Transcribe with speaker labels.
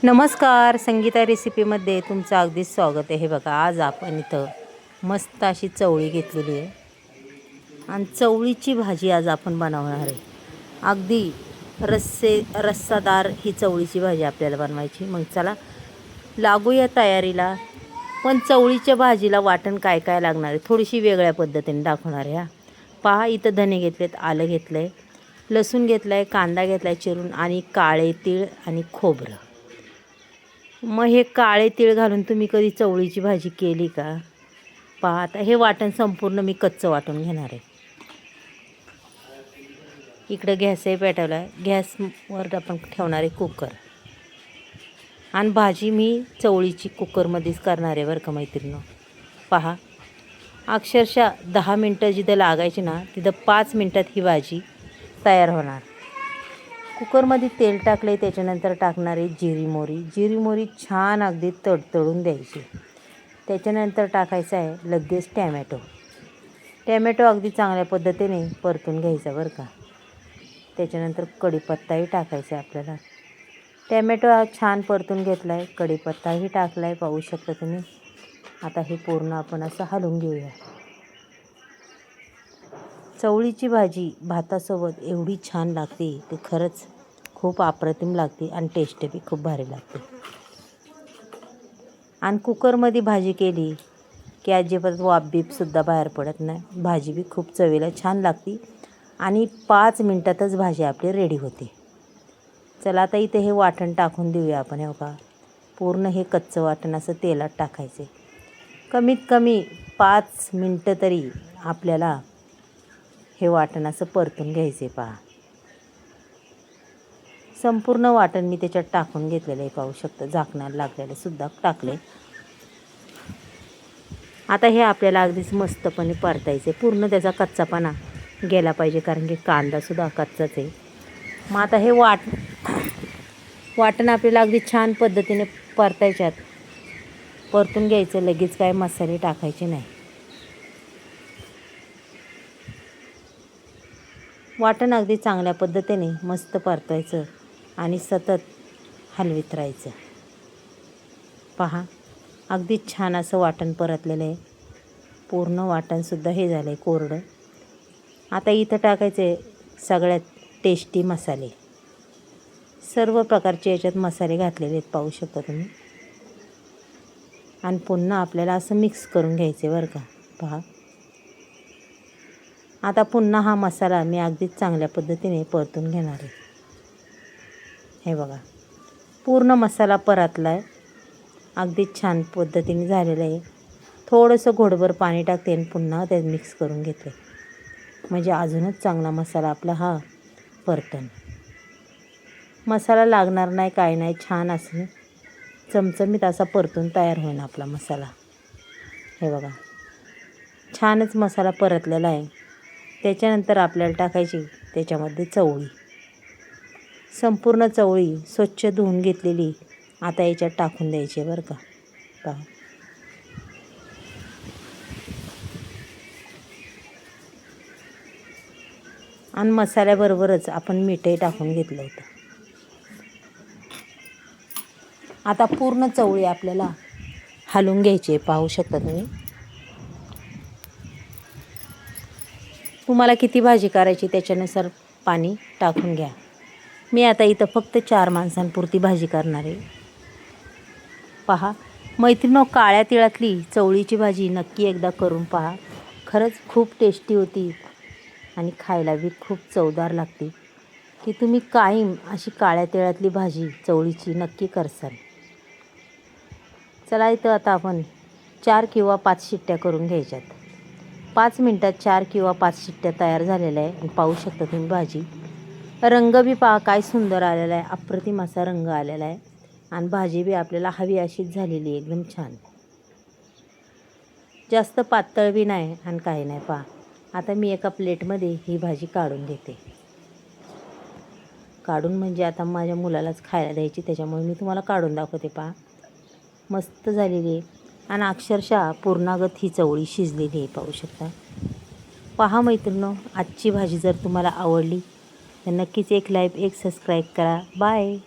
Speaker 1: नमस्कार, संगीता रेसिपीमध्ये तुमचं अगदी स्वागत आहे. हे बघा, आज आपण इथं मस्त अशी चवळी घेतलेली आहे आणि चवळीची भाजी आज आपण बनवणार आहे. अगदी रस्सादार ही चवळीची भाजी आपल्याला बनवायची. मग चला लागूया तयारीला. पण चवळीच्या भाजीला वाटण काय काय लागणार आहे थोडीशी वेगळ्या पद्धतीने दाखवणार आहे. पहा, इथं धने घेतलेत, आलं घेतलं आहे, लसूण घेतलं आहे, कांदा घेतला आहे चिरून आणि काळे तीळ आणि खोबरं. मग हे काळे तीळ घालून तुम्ही कधी चवळीची भाजी केली का? पहा, आता हे वाटण संपूर्ण मी कच्चं वाटून घेणार आहे. इकडं गॅसही पेटवला आहे. गॅसवर आपण ठेवणार आहे कुकर आणि भाजी मी चवळीची कुकरमध्येच करणार आहे बरं का मैत्रिणींनो. पहा, अक्षरशः 10 मिनटं जिथं लागायची ना तिथं 5 मिनटात ही भाजी तयार होणार. कुकरमध्ये तेल टाकले, त्याच्यानंतर टाकणार आहे जिरी मोहरी छान अगदी तडतडून द्यायची. त्याच्यानंतर टाकायचं आहे लगेच टॅमॅटो अगदी चांगल्या पद्धतीने परतून घ्यायचा बरं का. त्याच्यानंतर कढीपत्ताही टाकायचा आहे आपल्याला. टॅमॅटो छान परतून घेतला आहे, कढीपत्ताही टाकला आहे, पाहू शकता तुम्ही. आता हे पूर्ण आपण असं हलवून घेऊया. चवळीची भाजी भातासोबत एवढी छान लागते की खरंच खूप अप्रतिम लागते आणि टेस्ट बी खूप भारी लागते. आणि कुकरमध्ये भाजी केली की अजिबात वाफ बीपसुद्धा बाहेर पडत नाही. भाजी बी खूप चवीला छान लागते आणि 5 मिनटातच भाजी आपली रेडी होते. चला आता इथे हे वाटण टाकून देऊया आपण. हे का पूर्ण हे कच्चं वाटण असं तेलात टाकायचे. कमीत कमी 5 मिनटं तरी आपल्याला हे वाटण असं परतून घ्यायचे. पहा, संपूर्ण वाटण मी त्याच्यात टाकून घेतलेलं आहे, पाहू शकता. झाकणाला लागलेलं सुद्धा टाकले. आता हे आपल्याला अगदीच मस्तपणे परतायचे. पूर्ण त्याचा कच्चापणा गेला पाहिजे, कारण की कांदासुद्धा कच्चाच आहे. मग आता हे वाटण आपल्याला अगदी छान पद्धतीने परतून घ्यायचं. लगेच काय मसाले टाकायचे नाही. वाटण अगदी चांगल्या पद्धतीने मस्त परतायचं आणि सतत हलवीत राहायचं. पहा, अगदी छान असं वाटण परतलेलं आहे. पूर्ण वाटणसुद्धा हे झालं आहे कोरडं. आता इथं टाकायचे सगळ्यात टेस्टी मसाले. सर्व प्रकारचे याच्यात मसाले घातलेले आहेत, पाहू शकता तुम्ही. आणि पुन्हा आपल्याला असं मिक्स करून घ्यायचे बरं का. पहा, आता पुन्हा हा मसाला मी अगदीच चांगल्या पद्धतीने परतून घेणार आहे. हे बघा, पूर्ण मसाला परतला आहे, अगदीच छान पद्धतीने झालेलं आहे. थोडंसं घोडभर पाणी टाकते आणि पुन्हा त्यात मिक्स करून घेते, म्हणजे अजूनच चांगला मसाला आपला हा परतन. मसाला लागणार नाही, काय नाही, छान असं चमचमीत असा परतून तयार होईल आपला मसाला. हे बघा, छानच मसाला परतलेला आहे. त्याच्यानंतर आपल्याला टाकायची त्याच्यामध्ये चवळी. संपूर्ण चवळी स्वच्छ धुवून घेतलेली आता याच्यात टाकून द्यायची बरं का. पहा, आणि मसाल्याबरोबरच आपण मीठही टाकून घेतलं होतं. आता पूर्ण चवळी आपल्याला हलवून घ्यायची आहे, पाहू शकता तुम्ही. तुम्हाला किती भाजी करायची त्याच्यानुसार पाणी टाकून घ्या. मी आता इथं फक्त 4 माणसांपुरती भाजी करणार आहे. पहा मैत्रिणींनो, काळ्या तिळातली चवळीची भाजी नक्की एकदा करून पहा. खरंच खूप टेस्टी होती आणि खायला बी खूप चवदार लागते. की तुम्ही कायम अशी काळ्या तिळातली भाजी चवळीची नक्की करसाल. चला, इथं आता आपण 4 किंवा 5 शिट्ट्या करून घ्यायच्यात. 5 मिनटात 4 किंवा 5 शिट्ट्या तयार झालेल्या आहे. आणि पाहू शकता तुम्ही भाजी. रंग बी पहा काय सुंदर आलेला आहे, अप्रतिम असा रंग आलेला आहे. आणि भाजी बी आपल्याला हवी अशीच झालेली आहे, एकदम छान. जास्त पातळ बी नाही आणि काही नाही. पहा, आता मी एका प्लेटमध्ये ही भाजी काढून घेते. काढून म्हणजे आता माझ्या मुलालाच खायला द्यायची, त्याच्यामुळे मी तुम्हाला काढून दाखवते. पहा, मस्त झालेली आहे आणि अक्षरशः पूर्णागत ही चवळी शिजलेली आहे, पाहू शकता. पहा मैत्रिणींनो, आजची भाजी जर तुम्हाला आवडली तर नक्कीच एक लाईक, एक सबस्क्राईब करा. बाय.